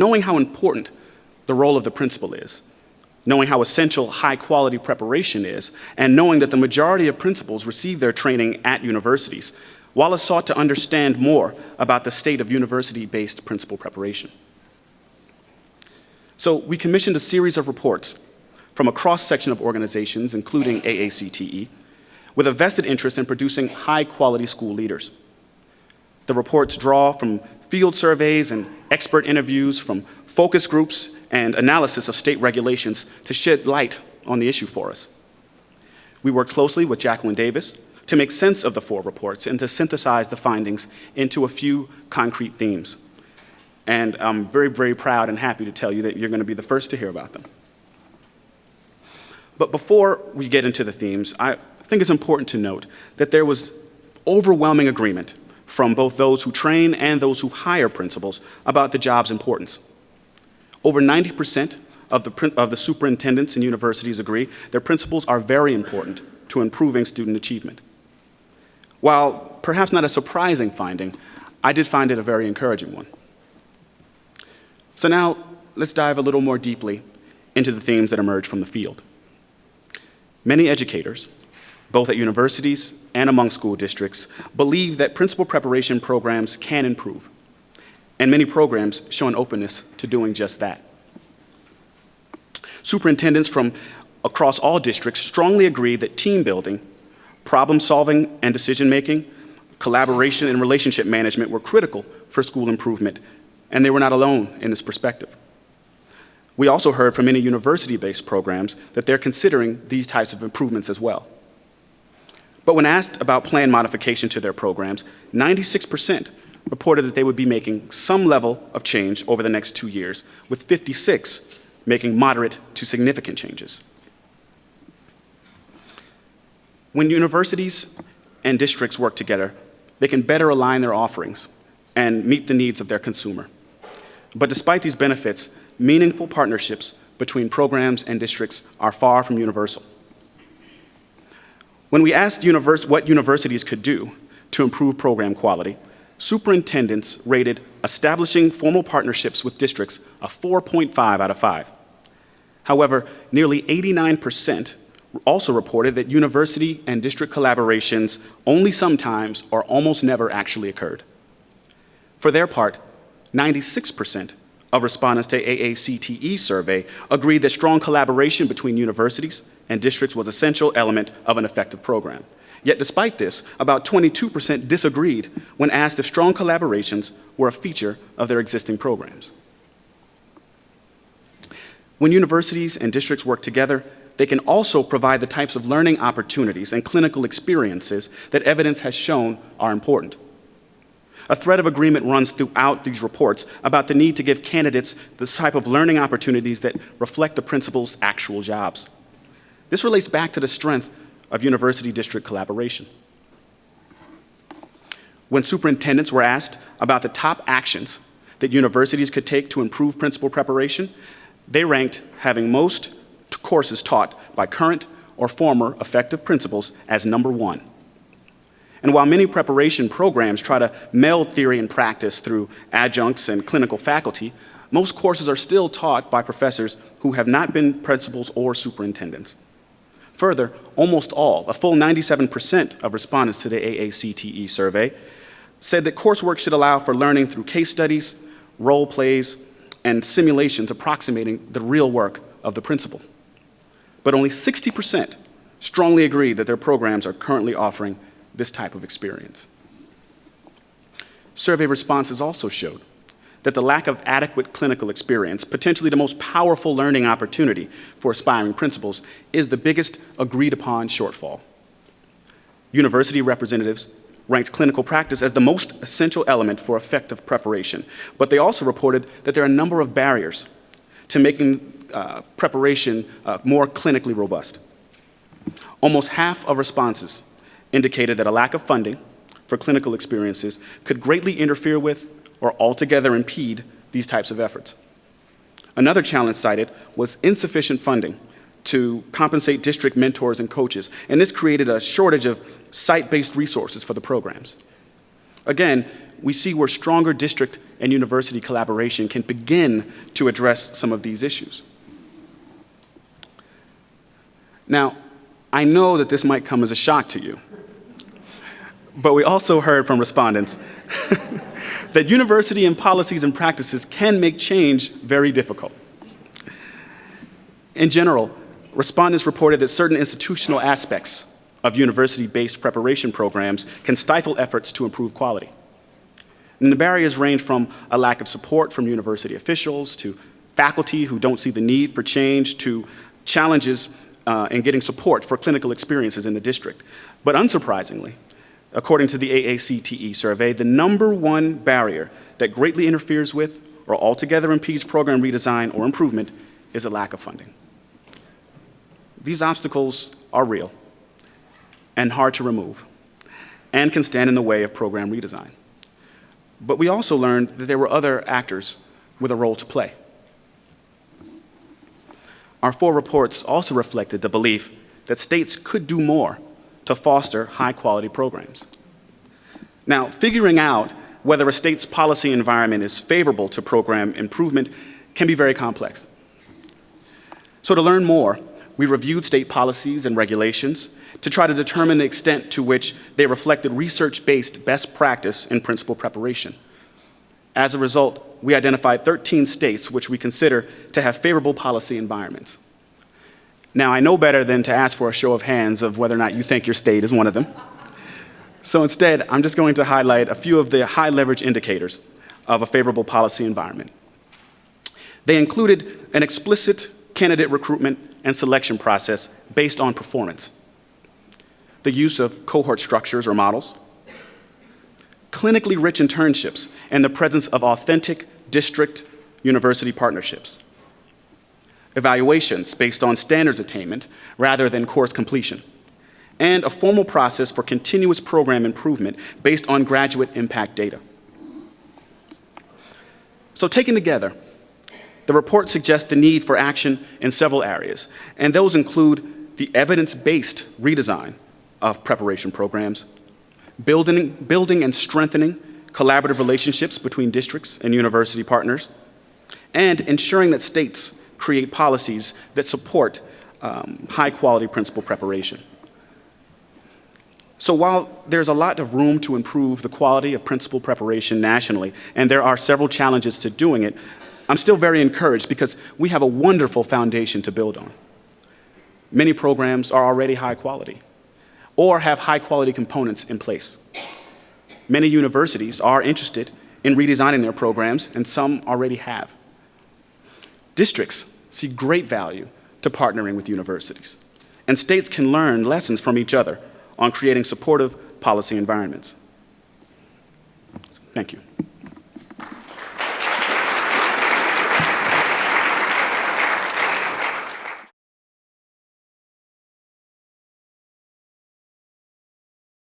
knowing how important the role of the principal is, knowing how essential high-quality preparation is, and knowing that the majority of principals receive their training at universities, Wallace sought to understand more about the state of university-based principal preparation. So we commissioned a series of reports from a cross-section of organizations, including AACTE, with a vested interest in producing high-quality school leaders. The reports draw from field surveys and expert interviews, from focus groups and analysis of state regulations to shed light on the issue for us. We worked closely with Jacqueline Davis to make sense of the 4 reports and to synthesize the findings into a few concrete themes. And I'm very, very proud and happy to tell you that you're going to be the first to hear about them. But before we get into the themes, I think it's important to note that there was overwhelming agreement from both those who train and those who hire principals about the job's importance. Over 90% of the superintendents in universities agree that principals are very important to improving student achievement. While perhaps not a surprising finding, I did find it a very encouraging one. So now, let's dive a little more deeply into the themes that emerge from the field. Many educators, both at universities and among school districts, believe that principal preparation programs can improve, and many programs show an openness to doing just that. Superintendents from across all districts strongly agree that team building, problem solving and decision making, collaboration and relationship management were critical for school improvement, and they were not alone in this perspective. We also heard from many university-based programs that they're considering these types of improvements as well. But when asked about plan modification to their programs, 96% reported that they would be making some level of change over the next 2 years, with 56 making moderate to significant changes. When universities and districts work together, they can better align their offerings and meet the needs of their consumer. But despite these benefits, meaningful partnerships between programs and districts are far from universal. When we asked what universities could do to improve program quality, superintendents rated establishing formal partnerships with districts a 4.5 out of 5. However, nearly 89% also reported that university and district collaborations only sometimes or almost never actually occurred. For their part, 96% of respondents to AACTE survey agreed that strong collaboration between universities and districts was an essential element of an effective program. Yet despite this, about 22% disagreed when asked if strong collaborations were a feature of their existing programs. When universities and districts work together, they can also provide the types of learning opportunities and clinical experiences that evidence has shown are important. A thread of agreement runs throughout these reports about the need to give candidates the type of learning opportunities that reflect the principal's actual jobs. This relates back to the strength of university-district collaboration. When superintendents were asked about the top actions that universities could take to improve principal preparation, they ranked having most courses taught by current or former effective principals as number 1. And while many preparation programs try to meld theory and practice through adjuncts and clinical faculty, most courses are still taught by professors who have not been principals or superintendents. Further, almost all, a full 97% of respondents to the AACTE survey, said that coursework should allow for learning through case studies, role plays, and simulations approximating the real work of the principal. But only 60% strongly agree that their programs are currently offering this type of experience. Survey responses also showed that the lack of adequate clinical experience, potentially the most powerful learning opportunity for aspiring principals, is the biggest agreed upon shortfall. University representatives ranked clinical practice as the most essential element for effective preparation, but they also reported that there are a number of barriers to making preparation more clinically robust. Almost half of responses indicated that a lack of funding for clinical experiences could greatly interfere with or altogether impede these types of efforts. Another challenge cited was insufficient funding to compensate district mentors and coaches, and this created a shortage of site-based resources for the programs. Again, we see where stronger district and university collaboration can begin to address some of these issues. Now, I know that this might come as a shock to you, but we also heard from respondents that university and policies and practices can make change very difficult. In general, respondents reported that certain institutional aspects of university-based preparation programs can stifle efforts to improve quality. And the barriers range from a lack of support from university officials to faculty who don't see the need for change to challenges in getting support for clinical experiences in the district. But unsurprisingly, according to the AACTE survey, the #1 barrier that greatly interferes with or altogether impedes program redesign or improvement is a lack of funding. These obstacles are real and hard to remove and can stand in the way of program redesign. But we also learned that there were other actors with a role to play. Our 4 reports also reflected the belief that states could do more to foster high-quality programs. Now, figuring out whether a state's policy environment is favorable to program improvement can be very complex. So to learn more, we reviewed state policies and regulations to try to determine the extent to which they reflected research-based best practice in principal preparation. As a result, we identified 13 states which we consider to have favorable policy environments. Now, I know better than to ask for a show of hands of whether or not you think your state is one of them. So instead, I'm just going to highlight a few of the high-leverage indicators of a favorable policy environment. They included an explicit candidate recruitment and selection process based on performance, the use of cohort structures or models, clinically rich internships, and the presence of authentic district-university partnerships, evaluations based on standards attainment rather than course completion, and a formal process for continuous program improvement based on graduate impact data. So taken together, the report suggests the need for action in several areas, and those include the evidence-based redesign of preparation programs, building and strengthening collaborative relationships between districts and university partners, and ensuring that states create policies that support high-quality principal preparation. So while there's a lot of room to improve the quality of principal preparation nationally, and there are several challenges to doing it, I'm still very encouraged because we have a wonderful foundation to build on. Many programs are already high quality or have high quality components in place. Many universities are interested in redesigning their programs, and some already have. Districts see great value to partnering with universities, and states can learn lessons from each other on creating supportive policy environments. Thank you.